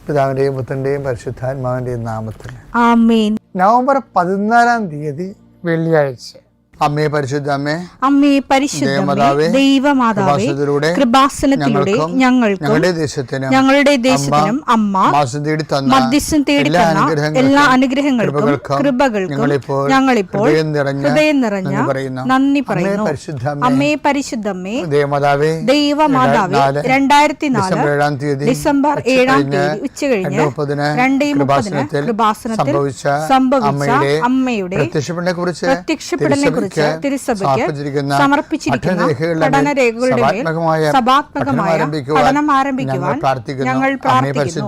പിതാവിന്റെയും പുത്രന്റെയും പരിശുദ്ധാത്മാവിന്റെയും നാമത്തിൽ ആമേൻ. നവംബർ 14 വെള്ളിയാഴ്ച. അമ്മേ പരിശുദ്ധ അമ്മേ, അമ്മേ പരിശുദ്ധ ദൈവമാതാവേ, കൃപാസനത്തിലൂടെ ഞങ്ങൾക്കും ഞങ്ങളുടെ ദേശത്തിനും അമ്മ മധ്യസ്ഥം തേടി തന്ന എല്ലാ അനുഗ്രഹങ്ങൾക്കും കൃപകൾക്കും ഞങ്ങളിപ്പോൾ ഹൃദയം നിറഞ്ഞ നന്ദി പറയുന്നു. അമ്മേ പരിശുദ്ധമ്മേ ദൈവമാതാവേ, 2004 ഡിസംബർ 7 ഉച്ചകഴിഞ്ഞ് 2:30 കൃപാസനത്തിൽ സംഭവിച്ച അമ്മയുടെ പ്രത്യക്ഷപ്പെടലിനെ തിരുസഭയ്ക്ക് സമർപ്പിച്ചിരിക്കുന്ന പഠനരേഖകളുടെ മേൽ സഭാത്മകമായ പഠനം ആരംഭിക്കുവാൻ ഞങ്ങൾ പ്രാർത്ഥിക്കുന്നു.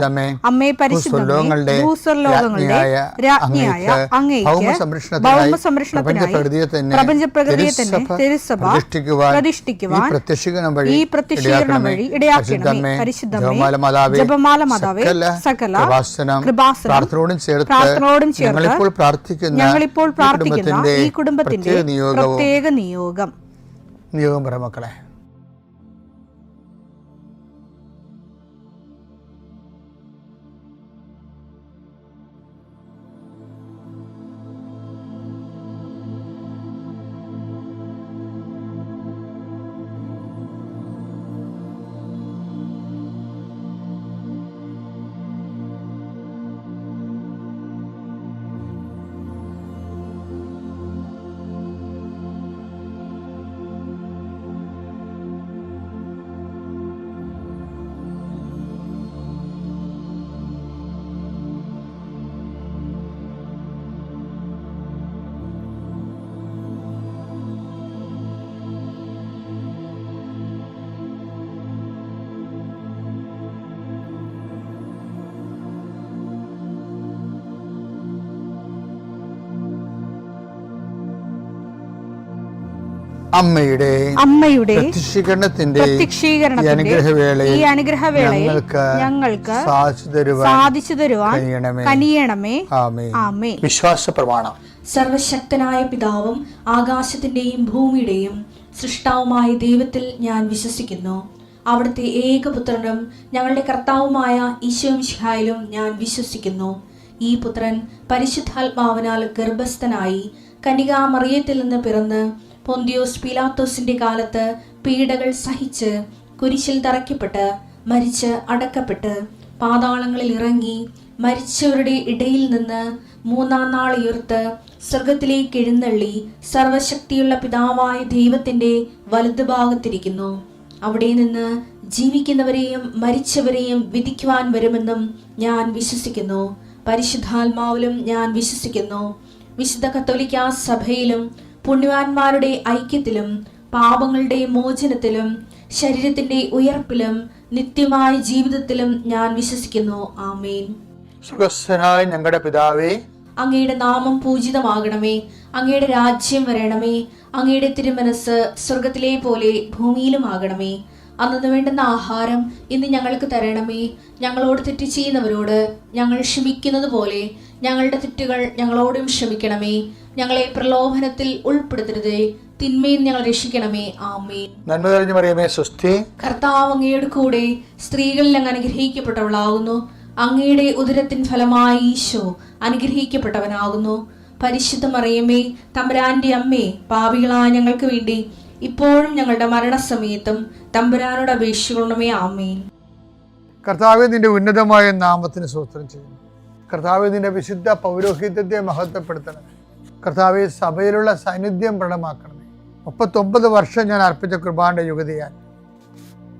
അമ്മേ പരിശുദ്ധമേ, ഭൂസ്വർലോകങ്ങളുടെ രാജ്ഞിയായ അങ്ങേയ്ക്ക് ഭൗമസംരക്ഷണത്തിനായി പ്രപഞ്ചപ്രകൃതിയെ തന്നെ തിരുസഭ പ്രതിഷ്ഠിക്കുവാൻ ഈ പ്രത്യക്ഷീകരണം വഴി ഇടയാക്കണമേ. പരിശുദ്ധമേ, ജപമാല മാതാവേ, സകല കൃപാസനം പ്രാർത്ഥനയോടും ചേർത്ത് ഞങ്ങളിപ്പോൾ പ്രാർത്ഥിക്കുന്ന ഈ കുടുംബത്തിന്റെ പ്രത്യേക നിയോഗം പറ മക്കളെ. അമ്മയുടെ പ്രത്യക്ഷീകരണത്തിന്റെ ഈ അനുഗ്രഹവേളയിൽ ഞങ്ങൾക്ക് സാധിച്ചു തരുവാൻ കനിയണമേ. ആമേൻ. വിശ്വാസ പ്രമാണം. സർവശക്തനായ പിതാവും ആകാശത്തിന്റെയും ഭൂമിയുടെയും സൃഷ്ടാവുമായ ദൈവത്തിൽ ഞാൻ വിശ്വസിക്കുന്നു. അവിടുത്തെ ഏകപുത്രനും ഞങ്ങളുടെ കർത്താവുമായ ഈശോ മിശിഹായിലും ഞാൻ വിശ്വസിക്കുന്നു. ഈ പുത്രൻ പരിശുദ്ധാത്മാവിനാൽ ഗർഭസ്ഥനായി കന്യകാമറിയത്തിൽ നിന്ന് പിറന്ന് പൊന്തിയോസ് പീലാത്തോസിന്റെ കാലത്ത് പീഡകൾ സഹിച്ച് കുരിശിൽ തറയ്ക്കപ്പെട്ട് മരിച്ച് അടക്കപ്പെട്ട് പാതാളങ്ങളിൽ ഇറങ്ങി മരിച്ചവരുടെ ഇടയിൽ നിന്ന് 3-ാം നാൾ ഉയർത്ത് സ്വർഗത്തിലേക്ക് എഴുന്നള്ളി സർവശക്തിയുള്ള പിതാവായ ദൈവത്തിന്റെ വലതുഭാഗത്തിരിക്കുന്നു. അവിടെ നിന്ന് ജീവിക്കുന്നവരെയും മരിച്ചവരെയും വിധിക്കുവാൻ വരുമെന്നും ഞാൻ വിശ്വസിക്കുന്നു. പരിശുദ്ധാത്മാവിലും ഞാൻ വിശ്വസിക്കുന്നു. വിശുദ്ധ കത്തോലിക്കാ സഭയിലും പുണ്യവാന്മാരുടെ ഐക്യത്തിലും പാപങ്ങളുടെ മോചനത്തിലും ശരീരത്തിന്റെ ഉയർപ്പിലും നിത്യമായ ജീവിതത്തിലും ഞാൻ വിശ്വസിക്കുന്നു. ആമേൻ. സുഖസ്ഥനായ ഞങ്ങളുടെ പിതാവേ, അങ്ങയുടെ നാമം പൂജിതമാകണമേ. അങ്ങയുടെ രാജ്യം വരണമേ. അങ്ങയുടെ തിരുമനസ് സ്വർഗത്തിലെ പോലെ ഭൂമിയിലും ആകണമേ. അന്നു വേണ്ടുന്ന ആഹാരം ഇന്ന് ഞങ്ങൾക്ക് തരണമേ. ഞങ്ങളോട് തെറ്റ് ചെയ്യുന്നവരോട് ഞങ്ങൾ ക്ഷമിക്കുന്നത് പോലെ ഞങ്ങളുടെ തെറ്റുകൾ ഞങ്ങളോടും ക്ഷമിക്കണമേ. ഞങ്ങളെ പ്രലോഭനത്തിൽ ഉൾപ്പെടുത്തരുതേ, തിന്മയിൽ ഞങ്ങൾ രക്ഷിക്കണമേ. ആമേൻ. നന്മ നിറഞ്ഞ മറിയമേ, സ്വസ്തി. കർത്താവ് അങ്ങയുടെ കൂടെ സ്ത്രീകളിൽ അങ്ങ് അനുഗ്രഹിക്കപ്പെട്ടവളാകുന്നു. അങ്ങയുടെ ഉദരത്തിൻ ഫലമായി ഈശോ അനുഗ്രഹിക്കപ്പെട്ടവനാകുന്നു. പരിശുദ്ധ മറിയമേ, തമ്പുരാന്റെ അമ്മേ, പാപികളായ ഞങ്ങൾക്ക് വേണ്ടി ഇപ്പോഴും ഞങ്ങളുടെ മരണസമയത്തും തമ്പുരാനോട് അപേക്ഷിക്കണമേ. ആമേൻ. കർത്താവേ, നിന്റെ ഉന്നതമായ നാമത്തിന് സ്തോത്രം ചെയ്യുന്നു. കർത്താവേ, നിന്റെ വിശുദ്ധ പൗരോഹിത്യത്തെ മഹത്വപ്പെടുത്തണമേ. കർത്താവേ, സഭയിലുള്ള സാന്നിധ്യം പ്രകടമാക്കണമേ. 39 വർഷം ഞാൻ അർപ്പിച്ച കൃപാന്റെ യുഗതിയാൽ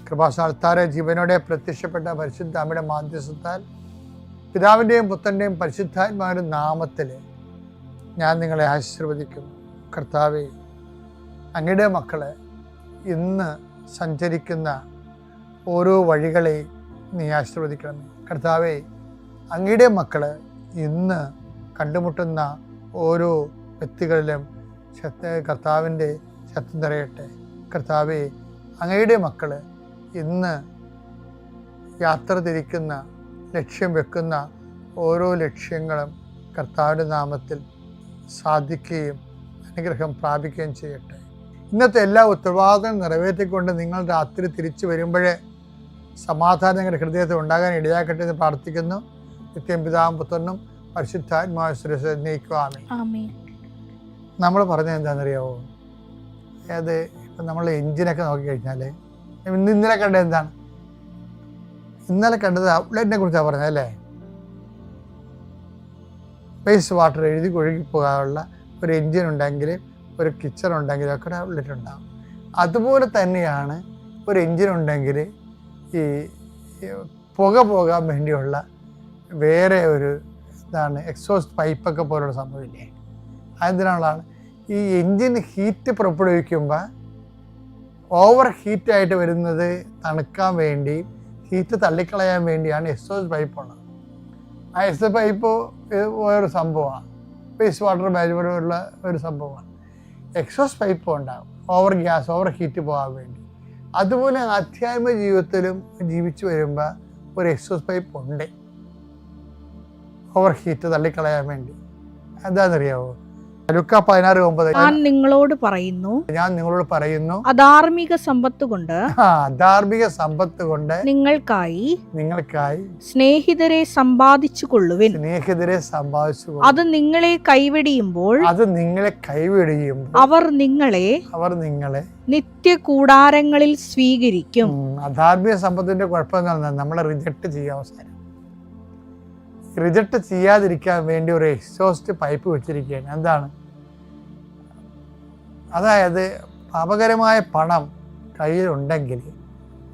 കൃപാസ്ഥാനത്താരെ ജീവനോടെ പ്രത്യക്ഷപ്പെട്ട പരിശുദ്ധ അമ്മയുടെ മാധ്യസ്ഥത്താൽ പിതാവിൻ്റെയും പുത്രൻ്റെയും പരിശുദ്ധാത്മാവിൻ്റെ നാമത്തിൽ ഞാൻ നിങ്ങളെ ആശീർവദിക്കുന്നു. കർത്താവേ, അങ്ങയുടെ മക്കളെ ഇന്ന് സഞ്ചരിക്കുന്ന ഓരോ വഴികളെയും നീ ആശീർവദിക്കണമേ. കർത്താവേ, അങ്ങയുടെ മക്കള് ഇന്ന് കണ്ടുമുട്ടുന്ന ഓരോ വ്യക്തികളിലും കർത്താവിൻ്റെ ശക്തി നിറയട്ടെ. കർത്താവേ, അങ്ങയുടെ മക്കള് ഇന്ന് യാത്ര തിരിക്കുന്ന ലക്ഷ്യം വെക്കുന്ന ഓരോ ലക്ഷ്യങ്ങളും കർത്താവിൻ്റെ നാമത്തിൽ സാധിക്കുകയും അനുഗ്രഹം പ്രാപിക്കുകയും ചെയ്യട്ടെ. ഇന്നത്തെ എല്ലാ ഉത്തരവാദിത്തങ്ങളും നിറവേറ്റിക്കൊണ്ട് നിങ്ങൾ രാത്രി തിരിച്ചു വരുമ്പോഴേ സമാധാനം നിങ്ങളുടെ ഹൃദയത്തിൽ ഉണ്ടാകാൻ ഇടയാക്കട്ടെ എന്ന് പ്രാർത്ഥിക്കുന്നു. നിത്യം പിതാവും പുത്രനും പരിശുദ്ധാത്മാവിനെ നയിക്കുവാമേ. നമ്മൾ പറഞ്ഞത് എന്താണെന്നറിയാവോ? അതായത് ഇപ്പം നമ്മൾ എഞ്ചിനൊക്കെ നോക്കിക്കഴിഞ്ഞാൽ ഇന്നലെ കണ്ടത് എന്താണ്? ഇന്നലെ കണ്ടത് ഔട്ട്ലെറ്റിനെ കുറിച്ചാണ് പറഞ്ഞത് അല്ലേ? വേസ്റ്റ് വാട്ടർ എഴുതി ഒഴുകിപ്പോകാനുള്ള ഒരു എഞ്ചിൻ ഉണ്ടെങ്കിൽ, ഒരു കിച്ചൺ ഉണ്ടെങ്കിൽ ഒക്കെ ഒരു ഔട്ട്ലെറ്റ് ഉണ്ടാകും. അതുപോലെ തന്നെയാണ് ഒരു എഞ്ചിൻ ഉണ്ടെങ്കിൽ ഈ പുക പോകാൻ വേണ്ടിയുള്ള വേറെ ഒരു എന്താണ് എക്സോസ്റ്റ് പൈപ്പൊക്കെ പോലുള്ള സംഭവമില്ലേ? അതെന്തിനുള്ളതാണ്? ഈ എഞ്ചിൻ ഹീറ്റ് പുറപ്പെടുവിക്കുമ്പോൾ ഓവർ ഹീറ്റായിട്ട് വരുന്നത് തണുക്കാൻ വേണ്ടി, ഹീറ്റ് തള്ളിക്കളയാൻ വേണ്ടിയാണ് എക്സോസ്റ്റ് പൈപ്പ് ഉള്ളത്. ആ എക്സോസ്റ്റ് പൈപ്പ് വേറൊരു സംഭവമാണ്, വേസ്റ്റ് വാട്ടർ മാനേജ്മെൻ്റ് ഉള്ള ഒരു സംഭവമാണ്. എക്സോസ്റ്റ് പൈപ്പ് ഉണ്ടാകും ഓവർ ഗ്യാസ്, ഓവർ ഹീറ്റ് പോകാൻ വേണ്ടി. അതുപോലെ ആധ്യാത്മിക ജീവിതത്തിലും ജീവിച്ചു വരുമ്പോൾ ഒരു എക്സോസ്റ്റ് പൈപ്പ് ഉണ്ട് ഓവർ ഹീറ്റ് തള്ളിക്കളയാൻ വേണ്ടി. എന്താണെന്നറിയാവോ? ലൂക്കാ 16:9 ഞാൻ നിങ്ങളോട് പറയുന്നു അധാർമിക സമ്പത്ത് കൊണ്ട് നിങ്ങൾക്കായി സ്നേഹിതരെ സമ്പാദിച്ചു കൊള്ളുവിൻ. അത് നിങ്ങളെ കൈവെടിയുമ്പോൾ അവർ നിങ്ങളെ നിത്യ കൂടാരങ്ങളിൽ സ്വീകരിക്കും. അധാർമിക സമ്പത്തിന്റെ കുഴപ്പം നമ്മളെ റിജക്ട് ചെയ്യാൻ അവസരം. റിജക്ട് ചെയ്യാതിരിക്കാൻ വേണ്ടി ഒരു എക്സോസ്റ്റ് പൈപ്പ് വെച്ചിരിക്കുകയാണ്. എന്താണ്? അതായത് പാപകരമായ പണം കയ്യിലുണ്ടെങ്കിൽ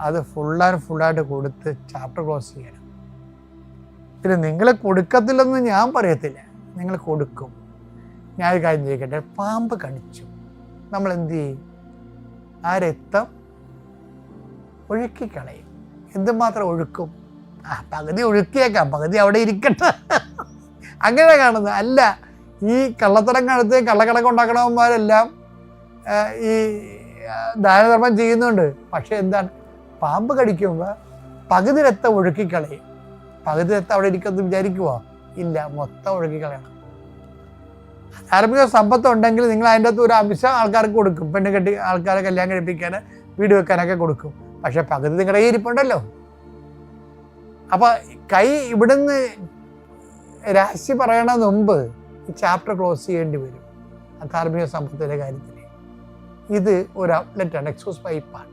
അത് ഫുള്ളായിട്ട് കൊടുത്ത് ചാപ്റ്റർ ക്ലോസ് ചെയ്യണം. പിന്നെ നിങ്ങൾ കൊടുക്കത്തില്ലെന്ന് ഞാൻ പറയത്തില്ല, നിങ്ങൾ കൊടുക്കും. ഞാൻ ഒരു കാര്യം ചോദിക്കട്ടെ, പാമ്പ് കടിച്ചു, നമ്മൾ എന്ത് ചെയ്യും? ആ രക്തം ഒഴുക്കിക്കളയും. എന്തുമാത്രം ഒഴുക്കും? പകുതി ഒഴുക്കിയേക്കാം, പകുതി അവിടെ ഇരിക്കട്ടെ, അങ്ങനെ കാണുന്നത് അല്ല. ഈ കള്ളത്തരം കാലത്ത് കള്ളക്കണക്ക് ഉണ്ടാക്കണവന്മാരെല്ലാം ഈ ദാനധർമ്മം ചെയ്യുന്നുണ്ട്. പക്ഷെ എന്താണ്? പാമ്പ് കടിക്കുമ്പോൾ പകുതി രക്തം ഒഴുക്കിക്കളയും. പകുതി രക്തം അവിടെ ഇരിക്കുമെന്ന് വിചാരിക്കുവോ? ഇല്ല, മൊത്തം ഒഴുക്കിക്കളയണം. ധാർമ്മിക സമ്പത്ത് ഉണ്ടെങ്കിൽ നിങ്ങൾ അതിൻ്റെ അകത്ത് ഒരു അംശം ആൾക്കാർക്ക് കൊടുക്കും. പെണ്ണ് കെട്ടി ആൾക്കാരെ കല്യാണം കഴിപ്പിക്കാൻ, വീട് വെക്കാനൊക്കെ കൊടുക്കും. പക്ഷെ പകുതി നിങ്ങളുടെ കയ്യിൽ ഇരിപ്പുണ്ടല്ലോ. അപ്പം കൈ ഇവിടുന്ന് രാശി പറയണ മുമ്പ് ഈ ചാപ്റ്റർ ക്ലോസ് ചെയ്യേണ്ടി വരും. ധാർമ്മിക സമ്പത്തിൻ്റെ കാര്യത്തിൽ ഇത് ഒരു ഔട്ട്ലെറ്റാണ്, എക്സോസ്റ്റ് പൈപ്പാണ്.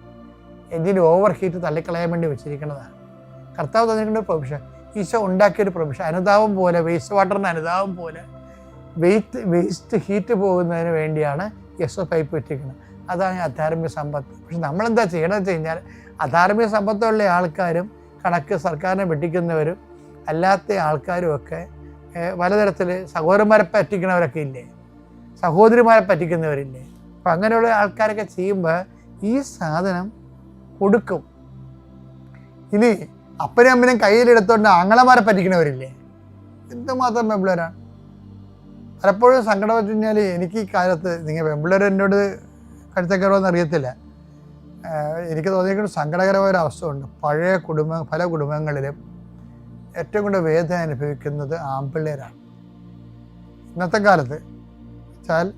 എഞ്ചിന് ഓവർ ഹീറ്റ് തള്ളിക്കളയാൻ വേണ്ടി വെച്ചിരിക്കുന്നതാണ്. കർത്താവ് തന്നിരിക്കുന്ന ഒരു പ്രൊവിഷൻ, ഈശോ ഉണ്ടാക്കിയൊരു പ്രൊവിഷൻ. അനുതാപം പോലെ, വേസ്റ്റ് വാട്ടറിന് അനുതാപം പോലെ വേസ്റ്റ് ഹീറ്റ് പോകുന്നതിന് വേണ്ടിയാണ് എക്സോസ്റ്റ് പൈപ്പ് വെച്ചിരിക്കുന്നത്. അതാണ് അധാർമിക സമ്പത്ത്. പക്ഷെ നമ്മളെന്താ ചെയ്യണമെന്ന് വെച്ച് കഴിഞ്ഞാൽ, അധാർമിക സമ്പത്തുള്ള ആൾക്കാരും കണക്ക് സർക്കാരിനെ വെട്ടിക്കുന്നവരും അല്ലാത്ത ആൾക്കാരും ഒക്കെ പലതരത്തിൽ സഹോദരന്മാരെ പറ്റിക്കുന്നവരൊക്കെ ഇല്ലേ, സഹോദരിമാരെ പറ്റിക്കുന്നവരില്ലേ. അപ്പം അങ്ങനെയുള്ള ആൾക്കാരൊക്കെ ചെയ്യുമ്പോൾ ഈ സാധനം കൊടുക്കും. ഇനി അപ്പനും അമ്മനും കയ്യിലെടുത്തോണ്ട് ആങ്ങളമാരെ പറ്റിക്കുന്നവരില്ലേ, എന്തുമാത്രം പെമ്പിളരാണ്. പലപ്പോഴും സങ്കടം വെച്ച് കഴിഞ്ഞാൽ എനിക്ക് ഈ കാലത്ത്, നിങ്ങൾ പെമ്പിളർ എന്നോട് കഴുത്തക്കയറുമെന്ന് അറിയത്തില്ല, എനിക്ക് തോന്നിയിരിക്കുന്ന സങ്കടകരമായ ഒരു അവസ്ഥ ഉണ്ട്. പല കുടുംബങ്ങളിലും ഏറ്റവും കൂടുതൽ വേദന അനുഭവിക്കുന്നത് ആൺപിള്ളേരാണ് ഇന്നത്തെ കാലത്ത്. വെച്ചാൽ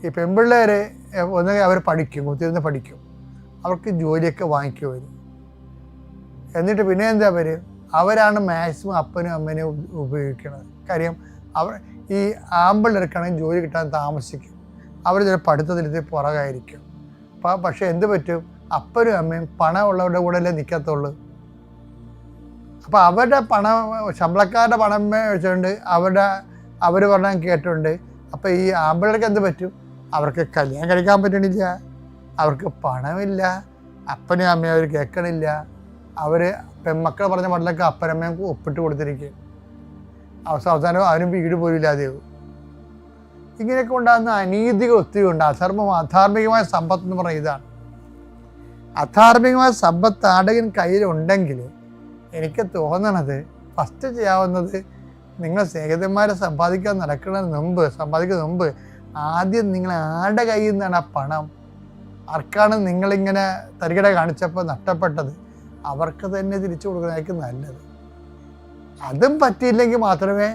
ഈ പെൺപിള്ളേർ ഒന്നുകിൽ അവർ പഠിക്കും, കുത്തിയിരുന്ന് പഠിക്കും, അവർക്ക് ജോലിയൊക്കെ വാങ്ങിക്കും വരും. എന്നിട്ട് പിന്നെ എന്താ വരും? അവരാണ് മാക്സിമം അപ്പനും അമ്മനെയും ഉപയോഗിക്കുന്നത്. കാര്യം ഈ ആൺപിള്ളേർക്കാണെങ്കിൽ ജോലി കിട്ടാൻ താമസിക്കും, അവർ ചില പഠിത്തത്തിൽ പുറകായിരിക്കും. പക്ഷെ എന്ത് പറ്റും? അപ്പനും അമ്മയും പണമുള്ളവരുടെ കൂടെ അല്ലേ നിൽക്കത്തുള്ളൂ. അപ്പോൾ അവരുടെ പണം, ശമ്പളക്കാരുടെ പണം വെച്ചുകൊണ്ട് അവർ പറഞ്ഞാൽ കേട്ടുണ്ട്. അപ്പോൾ ഈ ആമ്പിള്ളേർക്ക് എന്ത് പറ്റും? അവർക്ക് കല്യാണം കഴിക്കാൻ പറ്റണില്ല, അവർക്ക് പണമില്ല, അപ്പനും അമ്മയും അവർ കേൾക്കണില്ല. അവർ പെൺമക്കൾ പറഞ്ഞ പണ്ടിലൊക്കെ അപ്പനമ്മയും ഒപ്പിട്ട് കൊടുത്തിരിക്കും. അവസാനം അവനും വീട് പോലും ഇല്ലാതെയാവും. ഇങ്ങനെയൊക്കെ ഉണ്ടാകുന്ന അനീതികൾ ഒത്തിരി ഉണ്ട്. അധാർമികമായ സമ്പത്ത് എന്ന് പറയുന്നത് ഇതാണ്. അധാർമികമായ സമ്പത്ത് ആടകൻ കയ്യിലുണ്ടെങ്കിൽ എനിക്ക് തോന്നണത് ഫസ്റ്റ് ചെയ്യാവുന്നത്, നിങ്ങൾ സ്നേഹിതന്മാരെ സമ്പാദിക്കുന്ന മുമ്പ് ആദ്യം നിങ്ങൾ ആരുടെ കയ്യിൽ നിന്നാണ് ആ പണം, ആർക്കാണ് നിങ്ങളിങ്ങനെ തരികട കാണിച്ചപ്പോൾ നഷ്ടപ്പെട്ടത്, അവർക്ക് തന്നെ തിരിച്ചു കൊടുക്കുന്നതായിരിക്കും നല്ലത്. അതും പറ്റിയില്ലെങ്കിൽ മാത്രമേ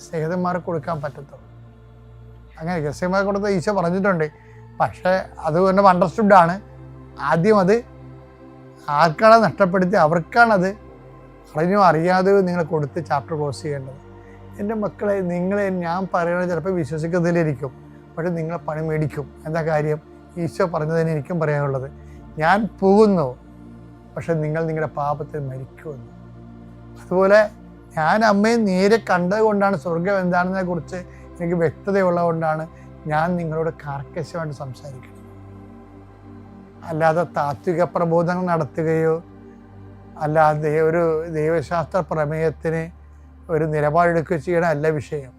സ്നേഹിതന്മാർക്ക് കൊടുക്കാൻ പറ്റത്തുള്ളൂ. അങ്ങനെ രഹസ്യമായി കൊടുത്ത ഈശോ പറഞ്ഞിട്ടുണ്ട്. പക്ഷേ അത് തന്നെ അണ്ടർസ്റ്റുഡാണ്. ആദ്യം അത് ആർക്കാണത് നഷ്ടപ്പെടുത്തി അവർക്കാണത് അറിഞ്ഞോ അറിയാതെയോ നിങ്ങൾ കൊടുത്ത് ചാപ്റ്റർ ക്ലോസ് ചെയ്യേണ്ടത്. എൻ്റെ മക്കളെ, നിങ്ങളെ ഞാൻ പറയുന്നത് ചിലപ്പോൾ വിശ്വസിക്കുന്നതിലിരിക്കും, പക്ഷെ നിങ്ങളെ പണി മേടിക്കും. എന്താ കാര്യം? ഈശോ പറഞ്ഞതിന് എനിക്കും പറയാനുള്ളത്, ഞാൻ പോകുന്നു, പക്ഷെ നിങ്ങൾ നിങ്ങളുടെ പാപത്തിൽ മരിക്കുമെന്ന്. അതുപോലെ ഞാൻ അമ്മയെ നേരെ കണ്ടത് കൊണ്ടാണ് സ്വർഗം എന്താണെന്നതിനെ കുറിച്ച് എനിക്ക് വ്യക്തതയുള്ളതുകൊണ്ടാണ് ഞാൻ നിങ്ങളോട് കർക്കശമായിട്ട് സംസാരിക്കുന്നത്. അല്ലാതെ താത്വിക പ്രബോധനം നടത്തുകയോ അല്ലാതെ ഒരു ദൈവശാസ്ത്ര പ്രമേയത്തിന് ഒരു നിലപാടെടുക്കുകയോ ചെയ്യണമല്ല വിഷയം.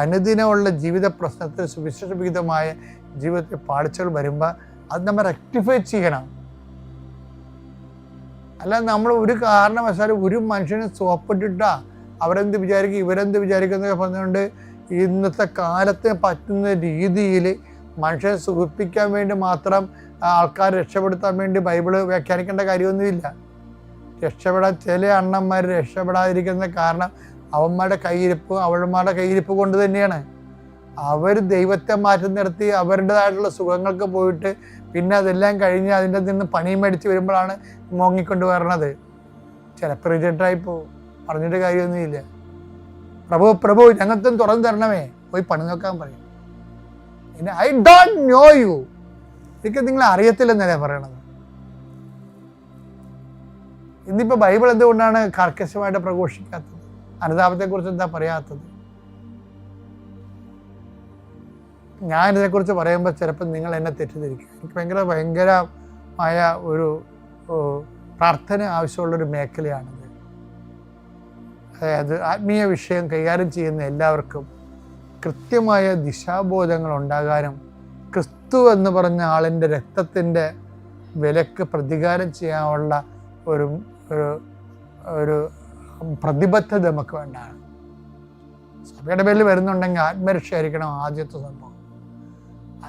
അനുദിനമുള്ള ജീവിത പ്രശ്നത്തിൽ സുവിശേഷവിഹിതമായ ജീവിതത്തിൽ പാളിച്ചകൾ വരുമ്പോൾ അത് നമ്മൾ റെക്ടിഫൈ ചെയ്യണം. അല്ലാതെ നമ്മൾ ഒരു കാരണവശാലും ഒരു മനുഷ്യനെ സോപ്പിട്ടിട്ടാ അവരെന്ത് വിചാരിക്കും ഇവരെന്ത് വിചാരിക്കും എന്നൊക്കെ പറഞ്ഞുകൊണ്ട് ഇന്നത്തെ കാലത്ത് പറ്റുന്ന രീതിയിൽ മനുഷ്യനെ സുഖിപ്പിക്കാൻ വേണ്ടി മാത്രം ആൾക്കാർ രക്ഷപ്പെടുത്താൻ വേണ്ടി ബൈബിള് വ്യാഖ്യാനിക്കേണ്ട കാര്യമൊന്നുമില്ല. ചില അണ്ണന്മാർ രക്ഷപ്പെടാതിരിക്കുന്ന കാരണം അവന്മാരുടെ കയ്യിരിപ്പ് അവളുമാരുടെ കയ്യിരിപ്പ് കൊണ്ട് തന്നെയാണ്. അവർ ദൈവത്തെ മാറ്റി നിർത്തി അവരുടേതായിട്ടുള്ള സുഖങ്ങൾക്ക് പോയിട്ട് പിന്നെ അതെല്ലാം കഴിഞ്ഞ് അതിൻ്റെ നിന്ന് പണിയും മേടിച്ച് വരുമ്പോഴാണ് മോങ്ങിക്കൊണ്ട് വരണത്. ചിലപ്പോൾ റിജക്റ്റായി പോകും, പറഞ്ഞിട്ട് കാര്യമൊന്നുമില്ല. പ്രഭു ഞങ്ങൾക്കും തുറന്നു തരണമേ, പോയി പണി നോക്കാൻ പറയും. പിന്നെ ഐ ഡോണ്ട് നോ യു, എനിക്ക് നിങ്ങളെ അറിയത്തില്ലെന്നല്ലേ പറയണത്. ഇന്നിപ്പോൾ ബൈബിൾ എന്തുകൊണ്ടാണ് കർക്കശമായിട്ട് പ്രഘോഷിക്കാത്തത്? അനുതാപത്തെക്കുറിച്ച് എന്താ പറയാത്തത്? ഞാനിതേക്കുറിച്ച് പറയുമ്പോൾ ചിലപ്പോൾ നിങ്ങൾ എന്നെ തെറ്റിദ്ധരിക്കും. എനിക്ക് ഭയങ്കരമായ ഒരു പ്രാർത്ഥന ആവശ്യമുള്ളൊരു മേഖലയാണിത്. അതായത് ആത്മീയ വിഷയം കൈകാര്യം ചെയ്യുന്ന എല്ലാവർക്കും കൃത്യമായ ദിശാബോധങ്ങൾ ഉണ്ടാകാനും ക്രിസ്തു എന്ന് പറഞ്ഞ ആളിൻ്റെ രക്തത്തിൻ്റെ വിലക്ക് പ്രതികാരം ചെയ്യാനുള്ള ഒരു ഒരു പ്രതിബദ്ധത നമുക്ക് വേണ്ടാണ്. സഭയുടെ പേരിൽ വരുന്നുണ്ടെങ്കിൽ ആത്മരക്ഷയായിരിക്കണം ആദ്യത്തെ സംഭവം.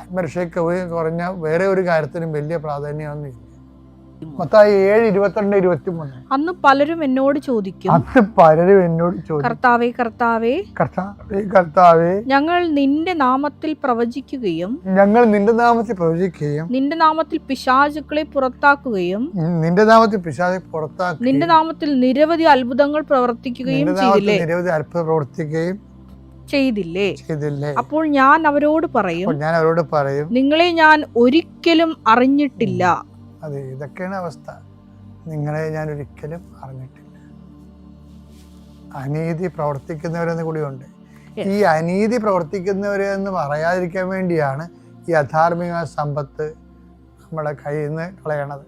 ആത്മരക്ഷയ്ക്ക് കുറഞ്ഞ വേറെ ഒരു കാര്യത്തിനും വലിയ പ്രാധാന്യമൊന്നുമില്ല. മത്തായി 7:22-23. അന്ന് പലരും എന്നോട് ചോദിക്കും, കർത്താവേ കർത്താവേ കർത്താവേ, ഞങ്ങൾ നിന്റെ നാമത്തിൽ പ്രവചിക്കുകയും നിന്റെ നാമത്തിൽ പിശാചുക്കളെ പുറത്താക്കുകയും നിന്റെ നാമത്തിൽ നിരവധി അത്ഭുതങ്ങൾ പ്രവർത്തിക്കുകയും ചെയ്തില്ലേ? അപ്പോൾ ഞാൻ അവരോട് പറയും, നിങ്ങളെ ഞാൻ ഒരിക്കലും അറിഞ്ഞിട്ടില്ല. അതെ, ഇതൊക്കെയാണ് അവസ്ഥ. നിങ്ങളെ ഞാൻ ഒരിക്കലും അറിഞ്ഞിട്ടില്ല. അനീതി പ്രവർത്തിക്കുന്നവരെന്ന് കൂടിയുണ്ട്. ഈ അനീതി പ്രവർത്തിക്കുന്നവരെന്ന് പറയാതിരിക്കാൻ വേണ്ടിയാണ് ഈ അധാർമിക സമ്പത്ത് നമ്മളെ കയ്യിൽ നിന്ന് കളയണത്.